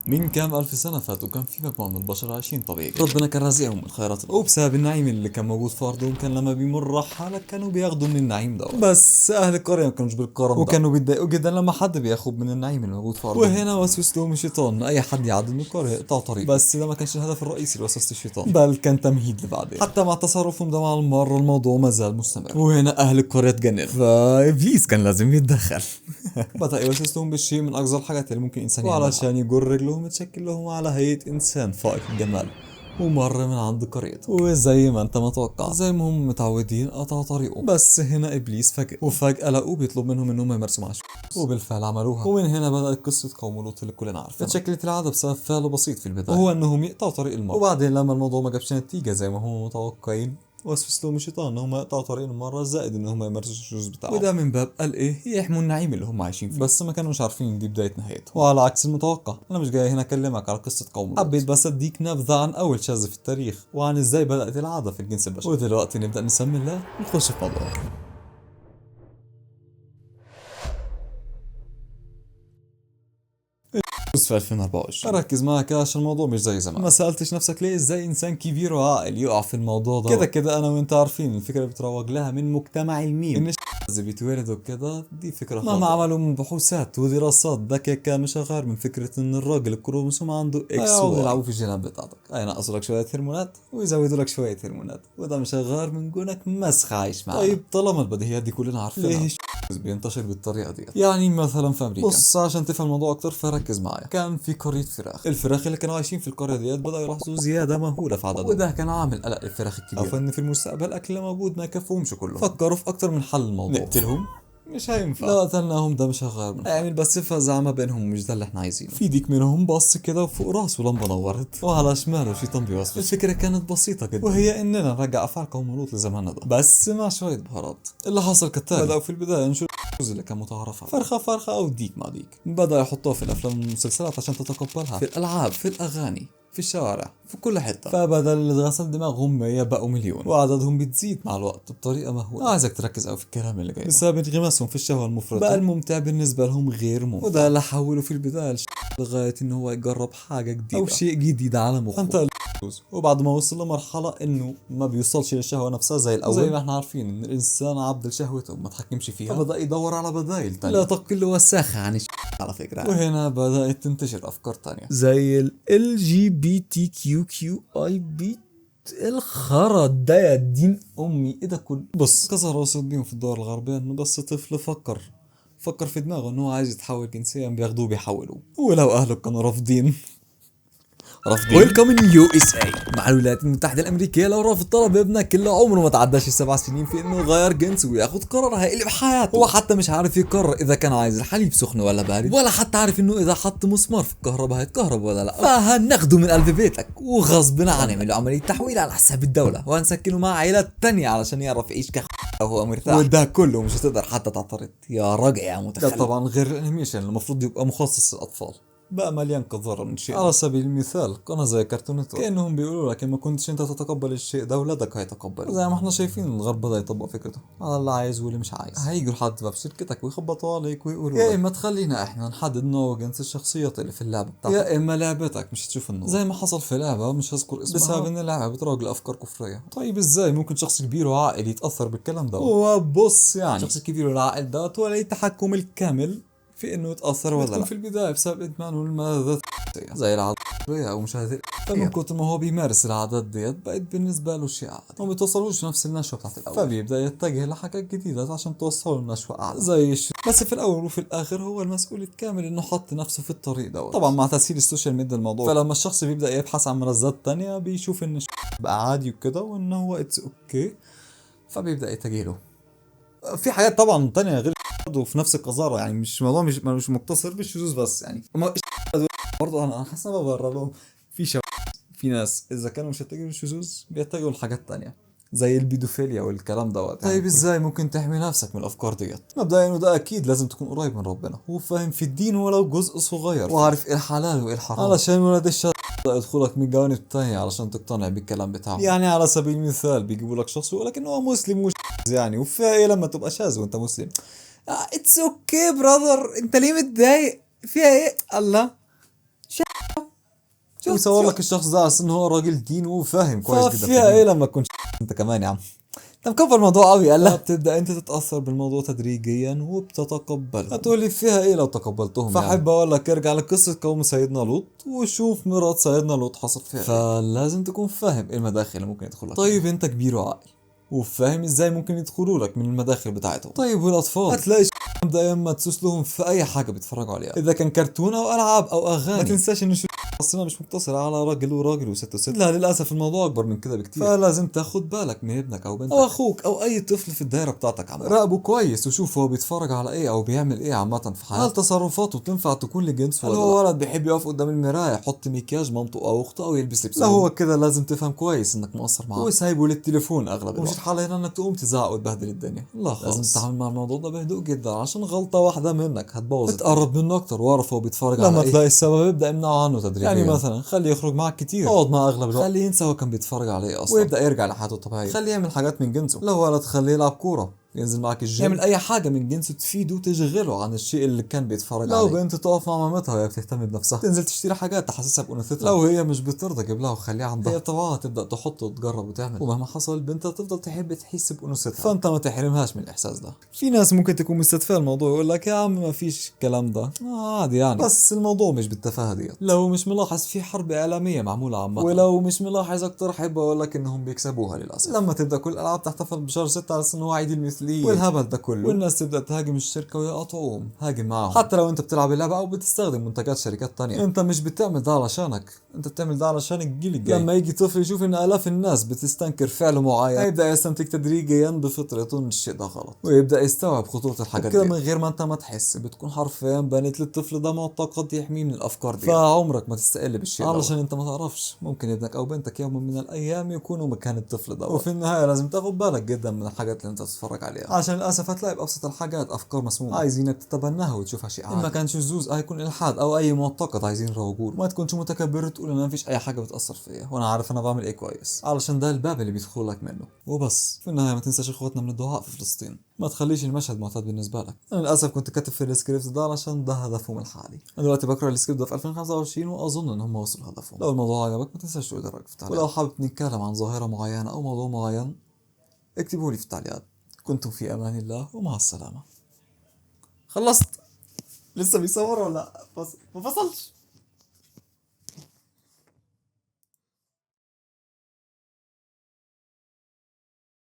من كام ألف سنة فاتوا كان في مجموعة من البشر عايشين طبيعي. ربنا كان رازقهم بالخيرات وبسبب النعيم اللي كان موجود في أرضهم كان لما بيمر حالة كانوا بياخدوا من النعيم ده. بس أهل القرية ما كانوش بالكرم ده وكانوا بيتضايقوا جدا لما حد بياخد من النعيم اللي موجود في أرضهم. وهنا وسوس لهم الشيطان أي حد يعدي من القرية يقطع طريق. بس ده ما كانش الهدف الرئيسي لوسوسة الشيطان، بل كان تمهيد لبعدين. حتى مع تصرفهم ده مع المرة الموضوع ما زال مستمر. وهنا أهل القرية اتجننوا فإبليس كان لازم يتدخل. بدأ يوسوس لهم بالشيء من أقذر الحاجات اللي ممكن إنسان يعملها، وعلشان يجر رجلهم تشكل لهم على هيئة إنسان فائق الجمال ومر من عند قريته. وزي ما انت متوقع زي ما هم متعودين قطعوا طريقه. بس هنا ابليس فاجئ وفجأة لقوه بيطلب منهم انهم يمارسوا معاه وبالفعل عملوها. ومن هنا بدأت قصة قوم لوط اللي كلنا عارفينها. اتشكلت العادة بسبب فعل بسيط في البداية وهو انهم يقطعوا طريق المرء، وبعدين لما الموضوع ما جابش نتيجة زي ما هم متوقعين وسوس لهم الشيطان ان هم يقطعوا طريق المره زائد ان هم يمارسوا الشذوذ بتاعهم. وده من باب قال ايه يحموا النعيم اللي هم عايشين فيه. بس ما كانوش عارفين ان دي بدايه نهايتهم. وعلى عكس المتوقع انا مش جاي هنا اكلمك على قصه قوم لوط، حبيت بس اديك نبذه عن اول شاذ في التاريخ وعن ازاي بدات العاده في الجنس البشري. ودلوقتي نبدا نسمي الله ونخش في موضوعنا. بس في 2024 ركز معايا كده عشان الموضوع مش زي زمان. ما سالتش نفسك ليه ازاي انسان كبير وعاقل يقع في الموضوع ده؟ كده كده انا وانت عارفين الفكره بتروج لها من مجتمع الميم ان اللي بيتولدوا كده دي فكره خاطئه. مهما عملوا من بحوثات ودراسات دقيقه مش غير من فكره ان الراجل الكروموسوم عنده اكس واي. يلعبوا في الجينات بتاعتك اي نقصوا لك شويه هرمونات ويزودوا لك شويه هرمونات وده مش غير من كونك مسخ عايش معانا. طيب طالما البديهيات دي كلنا عارفينها ليه بينتشر بالطريقه دي؟ يعني مثلا في امريكا بص عشان تفهم الموضوع اكتر فركز معايا. كان في قريه فراخ، الفراخ اللي كانوا عايشين في القريه ديت بداوا يلاحظوا زياده مهوله في عددهم وده كان عامل قلق للفراخ الكبيره، او ان في المستقبل الاكل اللي موجود ما يكفهمش كله. فكروا في اكتر من حل الموضوع. نقتلهم مش هينفع، لا قتلناهم ده مش هيغير من اعمل بس فزعه ما بينهم مش ده اللي احنا عايزينه. في ديك منهم بص كده وفوق راسه لمبه نورت وعلى شماله شيطان بيوسوس. الفكره كانت بسيطه جدا وهي اننا نرجع افعال قوم لوط لزماننا ده بس مع شويه بهارات. اللي حصل كالتالي بداوا في البدايه ينشروا اللي كان متعارف عليه فرخه فرخه او ديك مع ديك، بدا يحطوها في الافلام والمسلسلات عشان تتقبلها، في الالعاب في الاغاني في الشوارع في كل حته. فبدل اللي غسل دماغهم 100 بقوا مليون وعددهم بتزيد مع الوقت بطريقه مهوله. عايزك تركز قوي في الكلام اللي جاي بسبب انغماسهم في الشهوه المفرطه بقى الممتع بالنسبه لهم غير ممتع، وده اللي حوله في البدايه لغايه ان هو يجرب حاجه جديده او شيء جديد على مخه. فانت وبعد ما وصل لمرحله انه ما بيوصلش للشهوه نفسها زي الاول زي ما احنا عارفين ان الانسان عبد لشهوته وما تحكمش فيها، فبدا يدور على بدائل تانية لا تقل وساخه عن على فكره. وهنا بدات تنتشر افكار تانية زي ال LGBTQQIB الخرا ده يا دين امي ايه ده كله. بص كسر وصل بيهم في الدول الغربيه انه بس طفل فكر في دماغه انه هو عايز يتحول جنسيا بياخدوه بيحولوه ولو اهله كانوا رافضين. ويلكم ان يو اس اي مع الولايات المتحده الامريكيه. لو رافض طلب ابنك اللي عمره ما تعداش ال7 سنين في انه يغير جنسه وياخد قرار هيقلب حياته. هو حتى مش عارف يقرر اذا كان عايز الحليب سخن ولا بارد ولا حتى عارف انه اذا حط مسمار في الكهرباء هيتكهرب ولا لا. فهناخده من قلب بيتك وغصب عنه نعمل له عمليه تحويل على حساب الدوله وهنسكنه مع عائلات تانية علشان يعرف يعيش وهو مرتاح. وده كله مش هتقدر حتى تعترض يا راجع يا متخلف. ده طبعا غير الانيميشن المفروض يبقى مخصص للاطفال بقى مليان قذارة من شيء. على سبيل المثال قناة زي كرتون نتورك كأنهم بيقولوا لك إن ما كنتش انت تتقبل الشيء ده ولادك هيتقبله. زي ما احنا شايفين الغرب بدأ يطبق فكرته على اللي عايز واللي مش عايز. هيجوا لحد باب شركتك ويخبطوا عليك ويقولوا يا اما تخلينا احنا نحدد نوع جنس الشخصيات اللي في اللعبة بتاعتك يا اما لعبتك مش هتشوف النور. زي ما حصل في لعبة مش هذكر اسمها بسبب ان اللعبة بتروج لأفكار كفرية. طيب ازاي ممكن شخص كبير وعاقل يتأثر بالكلام ده؟ وبص يعني الشخص الكبير والعاقل ده ولا التحكم الكامل في انه يتاثر ولا لا في البدايه بسبب ادمانه الملذات زي العاديه او مشاهده. فمن كتر ما هو بيمارس العادات ديت بقت بالنسبه له شيء عادي وما بيتوصلوش نفس النشوه بتاعت الاول، فبيبدا يتجه لحاجات جديده عشان توصله لنشوه اعلى زي بس في الاول وفي الاخر هو المسؤول الكامل انه حط نفسه في الطريق دوت. طبعا مع تسهيل السوشيال ميديا الموضوع فلما الشخص بيبدا يبحث عن ملذات تانية بيشوف ان بقى عادي وكده وان هو اتس اوكي فبيبدا يتجه له. في حاجات طبعا تانية غير برضه في نفس القذارة يعني مش موضوع مش مقتصر بالشذوذ بس يعني برضه انا حاسس ما ببرر لهم في ناس اذا كانوا مش هيتجهوا للشذوذ بيتجهوا لحاجات تانية زي البيدوفيليا والكلام دوت. طيب ازاي ممكن تحمي نفسك من الافكار ديت؟ مبدئيا وده اكيد لازم تكون قريب من ربنا وفاهم في الدين ولو جزء صغير وعارف ايه الحلال وايه الحرام علشان ولاد الشر يدخلك من جوانب تانية علشان تقتنع بالكلام بتاعهم. يعني على سبيل المثال بيجيبوا لك شخص ويقول لك انه هو مسلم وش يعني وفيها ايه لما تبقى شاذ وانت مسلم؟ اتس اوكي براذر انت ليه متضايق فيها ايه؟ الله يصور لك الشخص ده على اساس انه هو راجل دين وفاهم كويس جدا فيها ايه لما تكون انت كمان يا عم. انت مكبر الموضوع قوي. قال لا، بتبدا انت تتاثر بالموضوع تدريجيا وبتتقبله. هتقولي فيها ايه لو تقبلتهم؟ فاحب اقول لك ارجع لقصه قوم سيدنا لوط وشوف مرات سيدنا لوط حصل فيها فلازم تكون فاهم ايه المداخل اللي ممكن يدخل لك. طيب انت كبير وعاقل وفاهم ازاي ممكن يدخلوا لك من المداخل بتاعتهم. طيب والاطفال هتلاقي يبدا اما تسوس لهم في اي حاجه بيتفرجوا عليها، اذا كان كرتون او العاب او اغاني. ما تنساش ان السينما مش مقتصرة على راجل وراجل وست وست، لا للأسف الموضوع أكبر من كده بكتير. فلازم تاخد بالك من ابنك أو بنتك أو أخوك أو أي طفل في الدايرة بتاعتك عامة. راقبه كويس وشوف هو بيتفرج على إيه أو بيعمل إيه عامة في حياته. هل تصرفاته تنفع تكون لجنسه ولا هو ولد بيحب يقف قدام المراية يحط مكياج مامته أو أخته أو يلبس لبس؟ لا هو كده لازم تفهم كويس إنك مقصر معاه وسايبه للتليفون أغلب الوقت. ومش الحل هنا إنك تقوم تزعق وتبهدل الدنيا، لا خالص. لازم تتعامل مع الموضوع ده بهدوء جدا عشان غلطة واحدة منك هتبوظ. تقرب منه أكتر واعرف هو بيتفرج على إيه. لما تلاقي السبب ابدأ امنعه عنه تدريجيا. يعني مثلا خليه يخرج معك كتير، اقعد معاه اغلب الوقت، خليه ينسى هو كان بيتفرج عليه اصلا ويبدا يرجع لحياته الطبيعيه. خليه يعمل حاجات من جنسه، لو ولد خليه يلعب كوره، ينزل معك الجيم، يعمل اي حاجه من جنسه تفيده وتشغله عن الشيء اللي كان بيتفرج عليه. لو بنت تقف مع مامتها وهي بتهتم بنفسها، تنزل تشتري حاجات تحسسها بانوثتها. لو هي مش بترضى جيب لها وخليها عندها، هي طبعا هتبدا تحط وتجرب وتعمل، ومهما حصل البنت هتفضل تحب تحس بانوثتها، فانت ما تحرمهاش من الاحساس ده. في ناس ممكن تكون مستتفه الموضوع يقول لك يا عم ما فيش الكلام ده عادي يعني، بس الموضوع مش بالتفاهه ديت. لو مش ملاحظ في حرب اعلاميه معموله عامه، ولو مش ملاحظ اكتر احب اقول لك انهم بيكسبوها للاسف. لما تبدا كل الالعاب تحتفل بشهر 6 على انه هو عيد المثليين والهبل ده كله، والناس تبدا تهاجم الشركه ويقاطعوهم، هاجم معاهم. حتى لو انت بتلعب اللعبه او بتستخدم منتجات شركات تانية، انت مش بتعمل ده علشانك، انت بتعمل ده علشان الجيل الجاي. لما يجي طفل يشوف ان الاف الناس بتستنكر فعل معين، هيبدا يستنتج تدريجيا بفطرته ان الشيء ده غلط ويبدا يستوعب خطوره الحاجات دي كده من غير ما انت ما تحس. بتكون حرفيا بنيت للطفل ده معتقد يحميه من الافكار دي، فعمرك ما تستقل بالشيء ده علشان انت ما تعرفش ممكن ابنك او بنتك يوم من الايام يكونوا مكان الطفل ده. وفي النهايه لازم تاخد بالك جدا من الحاجات اللي انت تتفرج عليها، عشان للاسف هتلاقي بابسط الحاجات افكار مسمومه عايزينك تتبناها وتشوفها شيء عادي. ما كانش شذوذ هيكون الحاد او اي معتقد عايزين يروجوه. ما تكونش متكبر تقول انا مفيش اي حاجه بتاثر فيا وانا عارف انا بعمل ايه كويس، علشان ده الباب اللي بيدخلك منه وبس. في النهايه ما تنساش اخواتنا من الدعاء في فلسطين، ما تخليش المشهد معتاد بالنسبه لك. انا للاسف كنت كاتب في السكريبت ده علشان ده هدفهم الحالي. انا دلوقتي بقرا السكريبت ده في 2025 واظن ان هم وصلوا لهدفهم. لو الموضوع عجبك ما تنساش تقول رايك في التعليقات، ولو حابب نتكلم عن ظاهره معينه او موضوع معين اكتبوا لي في التعليقات. كنتم في امان الله ومع السلامه. خلصت؟ لسه بيصور ولا ما فصلش؟